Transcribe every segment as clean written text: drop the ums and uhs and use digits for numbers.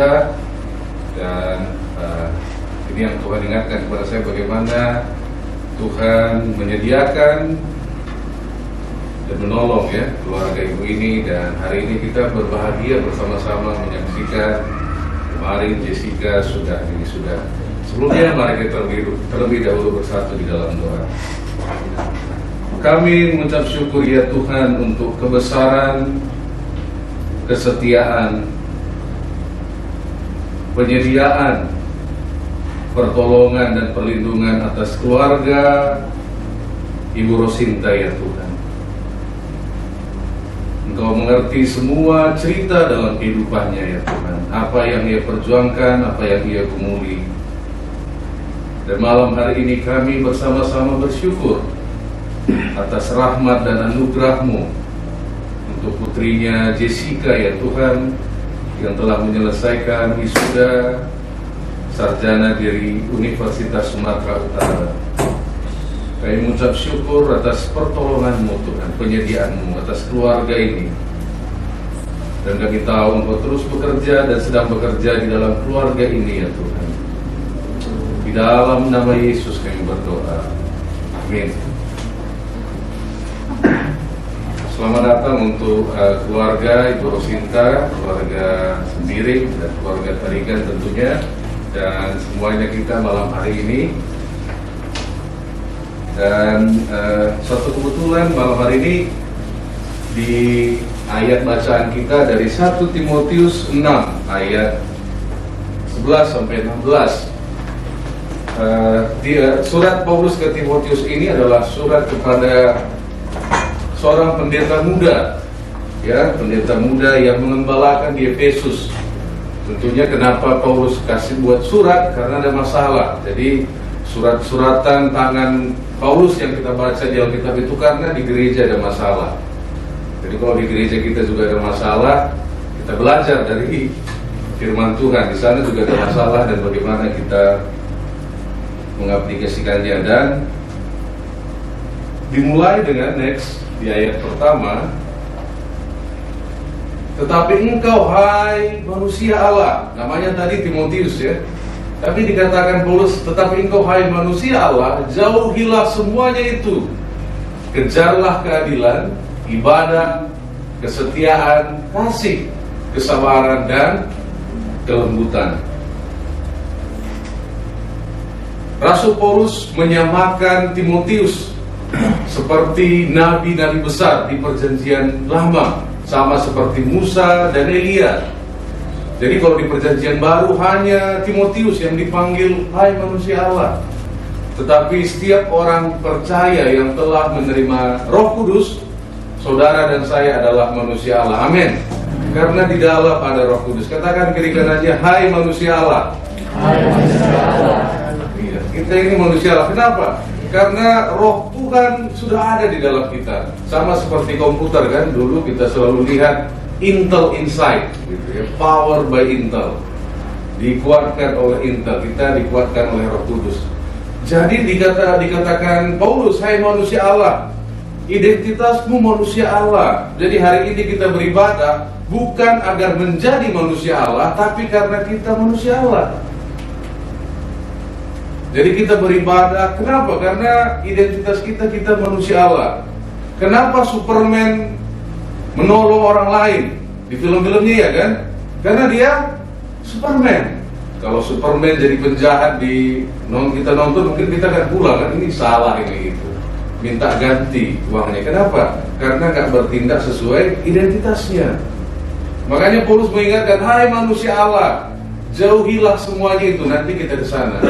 kita. Dan ini yang Tuhan ingatkan kepada saya, bagaimana Tuhan menyediakan dan menolong ya keluarga ibu ini. Dan hari ini kita berbahagia bersama-sama menyaksikan kemarin Jessica sudah. Sebelumnya mari kita terlebih dahulu bersatu di dalam doa. Kami mengucap syukur ya Tuhan untuk kebesaran, kesetiaan, penyediaan, pertolongan dan perlindungan atas keluarga Ibu Rosinta ya Tuhan. Engkau mengerti semua cerita dalam kehidupannya ya Tuhan, apa yang ia perjuangkan, apa yang ia gumuli. Dan malam hari ini kami bersama-sama bersyukur atas rahmat dan anugerah-Mu untuk putrinya Jessica ya Tuhan, yang telah menyelesaikan wisuda sarjana dari Universitas Sumatera Utara. Kami mengucap syukur atas pertolongan-Mu Tuhan, penyediaan-Mu atas keluarga ini. Dan kami tahu Engkau terus bekerja dan sedang bekerja di dalam keluarga ini ya Tuhan. Di dalam nama Yesus kami berdoa. Amin. Selamat datang untuk keluarga Ibu Rosinta, keluarga sendiri dan keluarga Tarigan tentunya, dan semuanya kita malam hari ini. Dan suatu kebetulan malam hari ini di ayat bacaan kita dari 1 Timotius 6 ayat 11 sampai 16. Surat Paulus ke Timotius ini adalah surat kepada seorang pendeta muda, ya, pendeta muda yang mengembalakan di Efesus. Tentunya kenapa Paulus kasih buat surat, karena ada masalah. Jadi surat-suratan tangan Paulus yang kita baca di Alkitab itu karena di gereja ada masalah. Jadi kalau di gereja kita juga ada masalah, kita belajar dari firman Tuhan. Di sana juga ada masalah dan bagaimana kita mengaplikasikannya. Dan dimulai dengan next di ayat pertama, tetapi engkau hai manusia Allah, namanya tadi Timotius ya, tapi dikatakan Paulus, tetapi engkau hai manusia Allah, jauhilah semuanya itu, kejarlah keadilan, ibadah, kesetiaan, kasih, kesabaran dan kelembutan. Rasul Paulus menyamakan Timotius seperti nabi-nabi besar di perjanjian lama, sama seperti Musa dan Elia. Jadi kalau di perjanjian baru hanya Timotius yang dipanggil hai manusia Allah. Tetapi setiap orang percaya yang telah menerima Roh Kudus, saudara dan saya adalah manusia Allah. Amin. Karena di dalam ada Roh Kudus. Katakan kiri kanannya, hai manusia Allah. Hai manusia Allah. Iya, kita ini manusia Allah. Kenapa? Karena Roh Tuhan sudah ada di dalam kita. Sama seperti komputer kan, dulu kita selalu lihat Intel Inside gitu ya, power by Intel, dikuatkan oleh Intel, kita dikuatkan oleh Roh Kudus. Jadi dikatakan Paulus, hai manusia Allah, identitasmu manusia Allah. Jadi hari ini kita beribadah bukan agar menjadi manusia Allah, tapi karena kita manusia Allah. Jadi kita beribadah, kenapa? Karena identitas kita manusia Allah. Kenapa Superman menolong orang lain di film-filmnya ya kan? Karena dia Superman. Kalau Superman jadi penjahat kita nonton, mungkin kita akan pulang kan, ini salah ini itu, minta ganti uangnya. Kenapa? Karena nggak bertindak sesuai identitasnya. Makanya Paulus mengingatkan, hai manusia Allah, jauhilah semuanya itu. Nanti kita ke sana.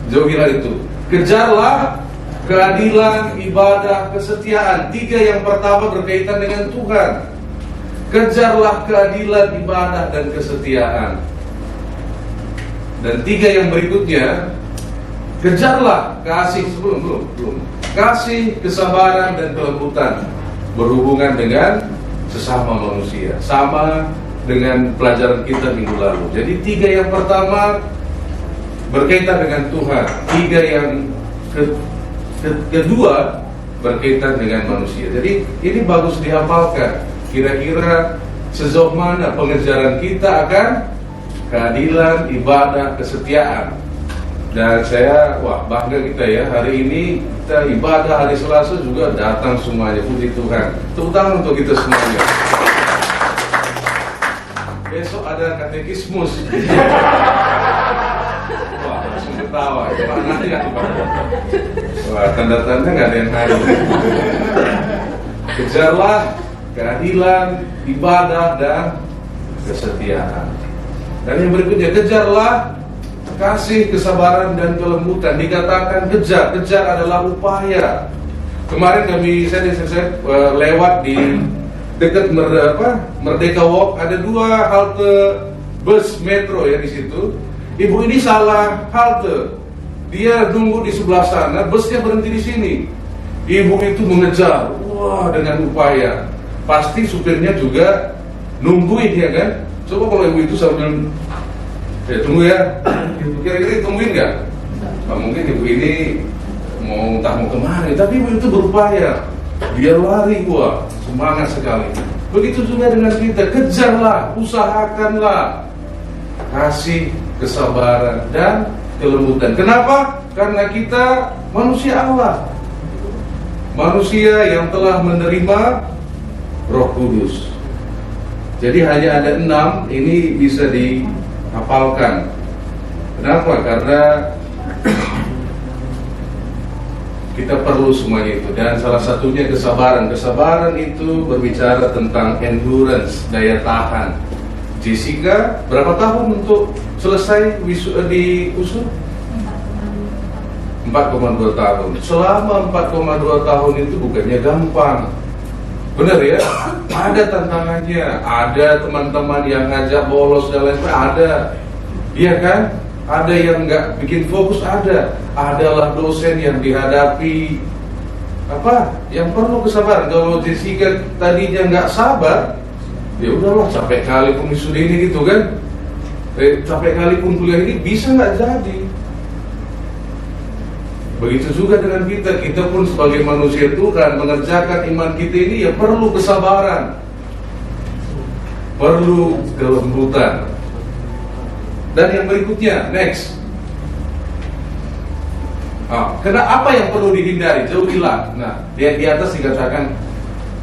Jauhilah itu. Kejarlah keadilan, ibadah, kesetiaan. 3 yang pertama berkaitan dengan Tuhan. Kejarlah keadilan, ibadah, dan kesetiaan. Dan 3 yang berikutnya, kejarlah kasih, belum. Kasih, kesabaran, dan kelembutan. Berhubungan dengan sesama manusia. Sama dengan pelajaran kita minggu lalu. Jadi 3 yang pertama berkaitan dengan Tuhan, 3 yang kedua berkaitan dengan manusia. Jadi ini bagus dihafalkan. Kira-kira sejauh mana pengejaran kita akan keadilan, ibadah, kesetiaan. Dan saya, bangga kita ya, hari ini kita ibadah hari Selasa juga datang semuanya, puji Tuhan. Tepuk tangan untuk kita semuanya. Besok ada katekismus. Langsung ketawa, itu maknanya apa? Tanda-tanda nggak ada yang hadir. Kejarlah keadilan, ibadah, dan kesetiaan. Dan yang berikutnya, kejarlah kasih, kesabaran, dan kelembutan. Dikatakan kejar adalah upaya. Kemarin saya lewat di dekat Merdeka Walk, ada 2 halte bus metro ya di situ. Ibu ini salah halte, dia nunggu di sebelah sana, busnya berhenti di sini. Ibu itu mengejar, dengan upaya. Pasti supirnya juga nungguin ya kan. Coba kalau ibu itu sambil tunggu ya, kira-kira tungguin nggak? Mungkin ibu ini mau kemana, tapi ibu itu berupaya. Dia lari, semangat sekali. Begitu juga dengan kita, kejarlah, usahakanlah kasih, kesabaran, dan kelembutan. Kenapa? Karena kita manusia Allah, manusia yang telah menerima Roh Kudus. Jadi hanya ada 6, ini bisa dihafalkan. Kenapa? Karena kita perlu semuanya itu. Dan salah satunya kesabaran. Kesabaran itu berbicara tentang endurance, daya tahan. Jessica, berapa tahun untuk selesai di USU? 4,2 tahun. Selama 4,2 tahun itu bukannya gampang. Benar ya? Ada tantangannya. Ada teman-teman yang ngajak bolos dan lain sebagainya. Ada. Iya kan? Ada yang nggak bikin fokus, ada. Adalah dosen yang dihadapi yang perlu kesabaran. Kalau Jessica tadinya nggak sabar, ya udahlah, capek kali pun wisuda ini gitu kan. Capek kali pun kuliah ini bisa nggak jadi. Begitu juga dengan kita pun sebagai manusia Tuhan mengerjakan iman kita ini ya perlu kesabaran, perlu kelembutan. Dan yang berikutnya, next. Apa yang perlu dihindari? Jauhilah. Nah, di atas dikatakan,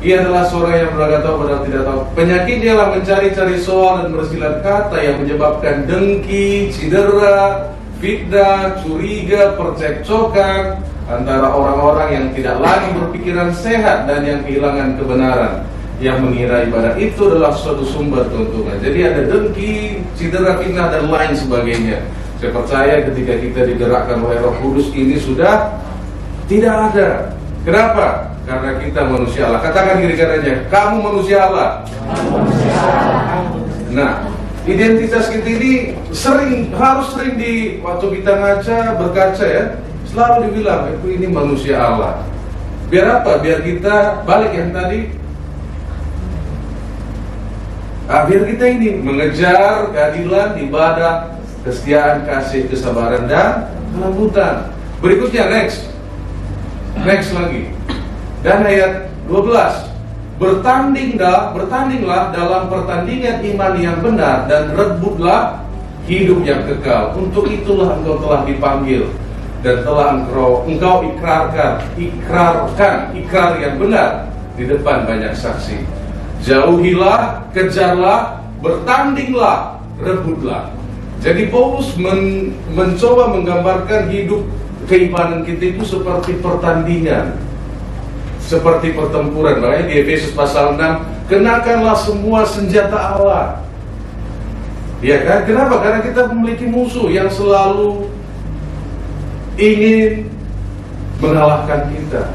ia adalah seorang yang berkata padahal tidak tahu. Penyakit ialah mencari-cari soal dan bersilat kata yang menyebabkan dengki, cedera, fitnah, curiga, percekcokan antara orang-orang yang tidak lagi berpikiran sehat dan yang kehilangan kebenaran, yang mengira ibadah itu adalah suatu sumber keuntungan. Jadi ada dengki, cedera, fitnah, dan lain sebagainya. Saya percaya ketika kita digerakkan oleh Roh Kudus ini sudah tidak ada. Kenapa? Karena kita manusia Allah. Katakan kiri kanannya, kamu manusia Allah. Nah, identitas kita ini harus sering waktu kita berkaca ya, selalu dibilang ini manusia Allah. Biar apa? Biar kita balik yang tadi. Biar kita ini mengejar keadilan, ibadah, kesetiaan, kasih, kesabaran, dan kelembutan. Berikutnya next lagi. Dan ayat 12, bertandinglah dalam pertandingan iman yang benar dan rebutlah hidup yang kekal. Untuk itulah engkau telah dipanggil dan telah engkau ikrarkan ikrar yang benar di depan banyak saksi. Jauhilah, kejarlah, bertandinglah, rebutlah. Jadi Paulus mencoba menggambarkan hidup keimanan kita itu seperti pertandingan, seperti pertempuran. Makanya di Efesus pasal 6, kenakanlah semua senjata Allah. Ya kan? Kenapa? Karena kita memiliki musuh yang selalu ingin mengalahkan kita.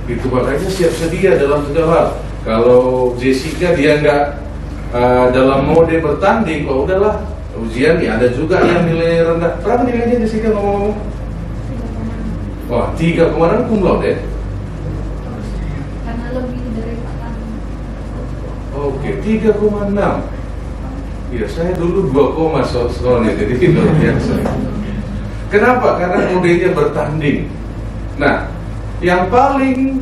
Itu makanya siap sedia dalam segala hal. Kalau Jessica dia nggak dalam mode bertanding, udahlah ujian ya, ada juga yang nilai rendah. Berapa nilainya Jessica ngomong? 3,6 cum laude. Karena lebih dari 4. Oke, 3,6. Ya, saya dulu 2, soalnya jadi luar biasa. Kenapa? Karena modenya bertanding. Nah, yang paling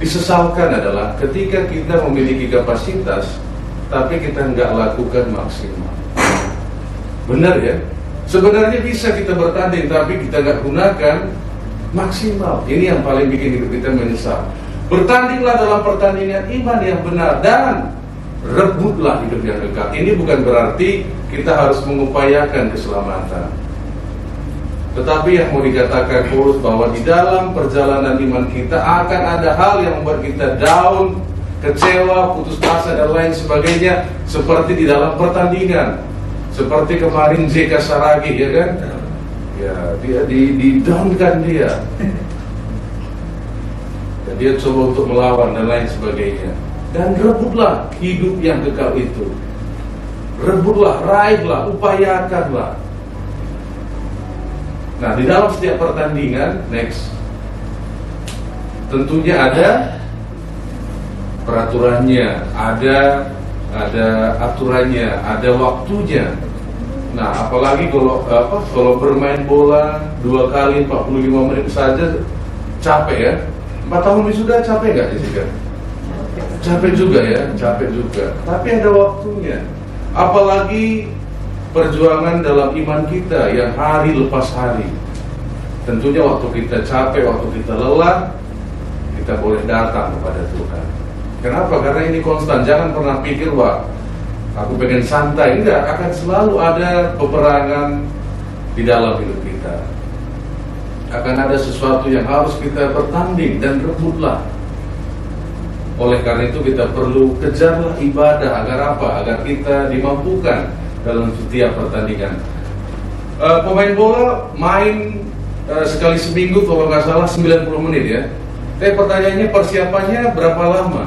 disesalkan adalah ketika kita memiliki kapasitas tapi kita nggak lakukan maksimal. Benar ya? Sebenarnya bisa kita bertanding, tapi kita nggak gunakan maksimal. Ini yang paling bikin hidup kita menyesal. Bertandinglah dalam pertandingan iman yang benar dan rebutlah hidup yang kekal. Ini bukan berarti kita harus mengupayakan keselamatan. Tetapi yang mau dikatakan Paulus bahwa di dalam perjalanan iman kita akan ada hal yang membuat kita down, kecewa, putus asa dan lain sebagainya, seperti di dalam pertandingan. Seperti kemarin JK Saragi, ya kan? Ya, dia di-down-kan dia. Dan dia coba untuk melawan dan lain sebagainya. Dan rebutlah hidup yang kekal itu. Rebutlah, raihlah, upayakanlah. Nah, di dalam setiap pertandingan, next, tentunya ada peraturannya, ada aturannya, ada waktunya. Nah, apalagi kalau bermain bola 2 kali 45 menit saja capek ya. 4 tahun sudah capek nggak Jessica? Capek juga ya, capek juga. Tapi ada waktunya. Apalagi perjuangan dalam iman kita yang hari lepas hari. Tentunya waktu kita capek, waktu kita lelah, kita boleh datang kepada Tuhan. Kenapa? Karena ini konstan. Jangan pernah pikir, wah, aku pengen santai. Enggak, akan selalu ada peperangan di dalam hidup kita. Akan ada sesuatu yang harus kita bertanding dan rebutlah. Oleh karena itu kita perlu kejarlah ibadah. Agar apa? Agar kita dimampukan dalam setiap pertandingan. Pemain bola main sekali seminggu kalau nggak salah 90 menit ya. Tapi pertanyaannya, persiapannya berapa lama?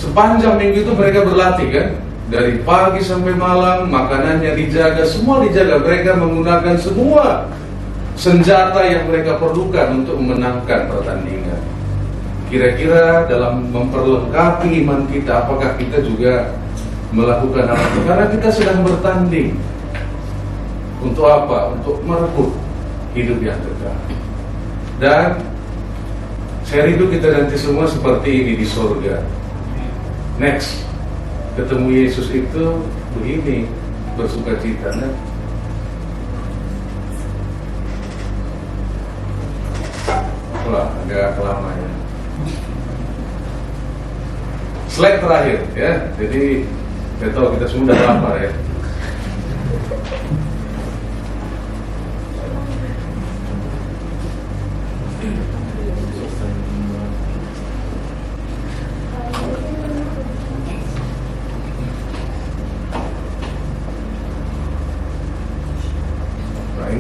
Sepanjang minggu itu mereka berlatih kan, dari pagi sampai malam, makanannya dijaga, semua dijaga. Mereka menggunakan semua senjata yang mereka perlukan untuk memenangkan pertandingan. Kira-kira dalam memperlengkapi iman kita, apakah kita juga melakukan hal itu? Karena kita sedang bertanding. Untuk apa? Untuk merebut hidup yang kekal. Dan saya rindu kita nanti semua seperti ini di surga. Next, ketemu Yesus itu begini, bersuka cita. Nah, wah, agak lama ya. Slide terakhir ya. Jadi saya tahu kita semua udah lapar ya.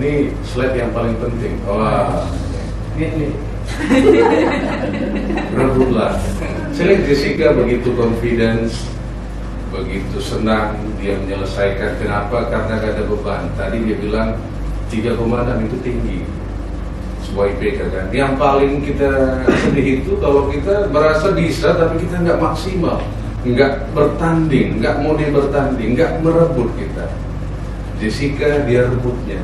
Ini slide yang paling penting. Wah, ini rebutlah. Saya lihat Jessica begitu confidence, begitu senang dia menyelesaikan. Kenapa? Karena gak ada beban. Tadi dia bilang 3,6 itu tinggi, sebuah IPK kan. Yang paling kita sedih itu kalau kita merasa bisa tapi kita nggak maksimal, nggak bertanding, nggak mau dia bertanding, nggak merebut kita. Jessica dia rebutnya.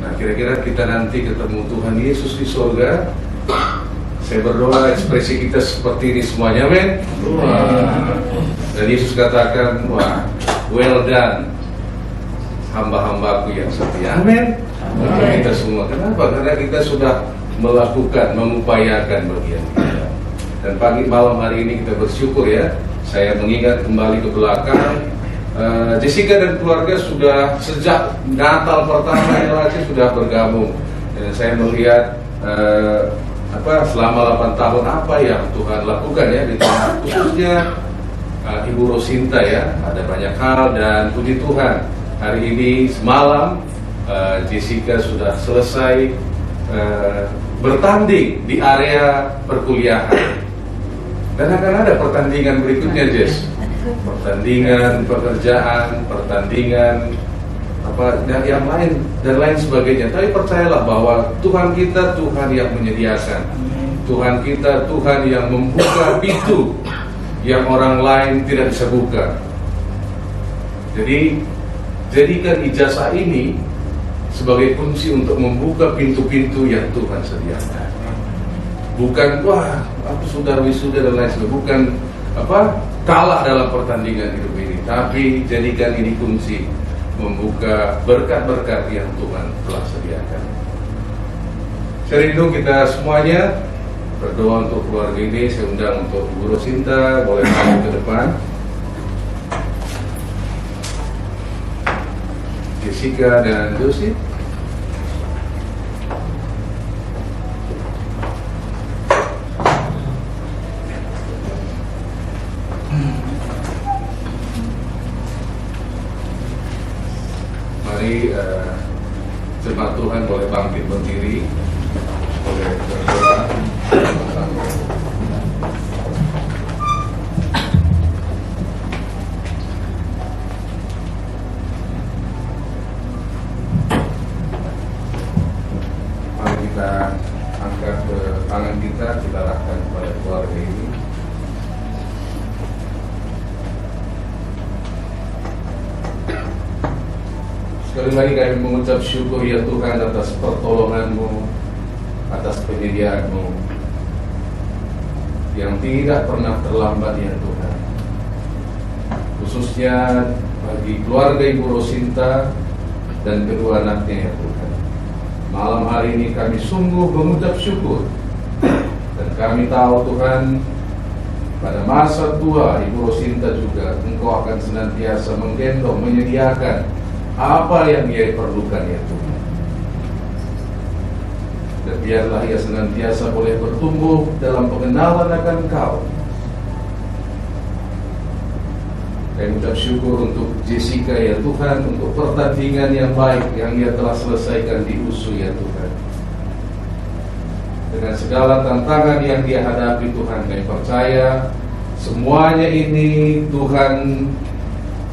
Nah, kira-kira kita nanti ketemu Tuhan Yesus di surga. Saya berdoa ekspresi kita seperti ini semuanya, men. Wah. Dan Yesus katakan, wah, well done, hamba-hambaku yang setia. Amin. Kita semua. Kenapa? Karena kita sudah melakukan, mengupayakan bagian kita. Dan pagi malam hari ini kita bersyukur ya. Saya mengingat kembali ke belakang. Jessica dan keluarga sudah sejak Natal pertama relasi sudah bergabung. Dan saya melihat selama 8 tahun apa yang Tuhan lakukan ya di tengah khususnya Ibu Rosinta ya. Ada banyak hal dan puji Tuhan hari ini semalam Jessica sudah selesai bertanding di area perkuliahan. Dan akan ada pertandingan berikutnya, Jess. Pertandingan pekerjaan, pertandingan dan yang lain dan lain sebagainya. Tapi percayalah bahwa Tuhan kita Tuhan yang menyediakan. Tuhan kita Tuhan yang membuka pintu yang orang lain tidak bisa buka. Jadi jadikan ijazah ini sebagai kunci untuk membuka pintu-pintu yang Tuhan sediakan. Bukan wah aku sudah wisuda dan lain sebagainya. Bukan kalah dalam pertandingan hidup ini, tapi jadikan ini kunci membuka berkat-berkat yang Tuhan telah sediakan. Saya rindu kita semuanya berdoa untuk keluarga ini. Saya undang untuk Ibu Rosinta, boleh maju ke depan. Jessica dan Josie. Mari jemaat Tuhan boleh bangkit berdiri, boleh berdoa. Mari kita angkat ke tangan kita arahkan kepada keluarga ini. Sekali lagi kami mengucap syukur ya Tuhan atas pertolongan-Mu, atas penyediaan-Mu yang tidak pernah terlambat ya Tuhan. Khususnya bagi keluarga Ibu Rosinta dan kedua anaknya ya Tuhan. Malam hari ini kami sungguh mengucap syukur, dan kami tahu Tuhan, pada masa tua Ibu Rosinta juga Engkau akan senantiasa menggendong, menyediakan apa yang ia perlukan ya Tuhan. Dan biarlah ia senantiasa boleh bertumbuh dalam pengenalan akan Engkau. Kami ucap syukur untuk Jessica ya Tuhan, untuk pertandingan yang baik yang ia telah selesaikan di USU ya Tuhan. Dengan segala tantangan yang dia hadapi Tuhan, kami percaya semuanya ini Tuhan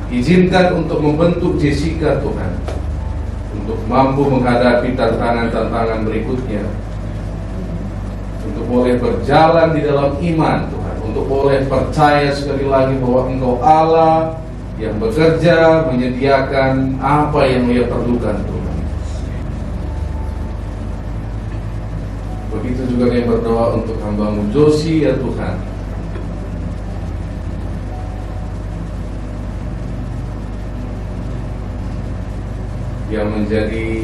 izinkan untuk membentuk Jessica Tuhan, untuk mampu menghadapi tantangan-tantangan berikutnya, untuk boleh berjalan di dalam iman Tuhan, untuk boleh percaya sekali lagi bahwa Engkau Allah yang bekerja menyediakan apa yang ia perlukan Tuhan. Begitu juga kami berdoa untuk hamba-Mu Josie ya Tuhan, yang menjadi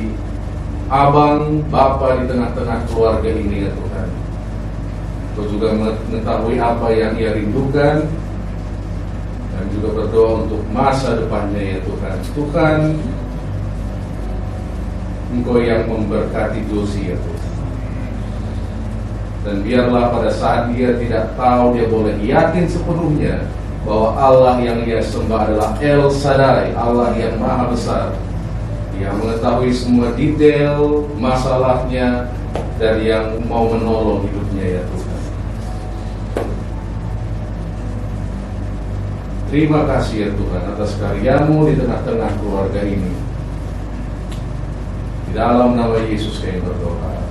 abang, bapa di tengah-tengah keluarga ini ya Tuhan. Kau juga mengetahui apa yang ia rindukan, dan juga berdoa untuk masa depannya ya Tuhan. Tuhan, Engkau yang memberkati Josie ya Tuhan. Dan biarlah pada saat dia tidak tahu, dia boleh yakin sepenuhnya bahwa Allah yang ia sembah adalah El Shaddai, Allah yang maha besar, yang mengetahui semua detail masalahnya dan yang mau menolong hidupnya ya Tuhan. Terima kasih ya Tuhan atas karya-Mu di tengah-tengah keluarga ini. Di dalam nama Yesus kami berdoa.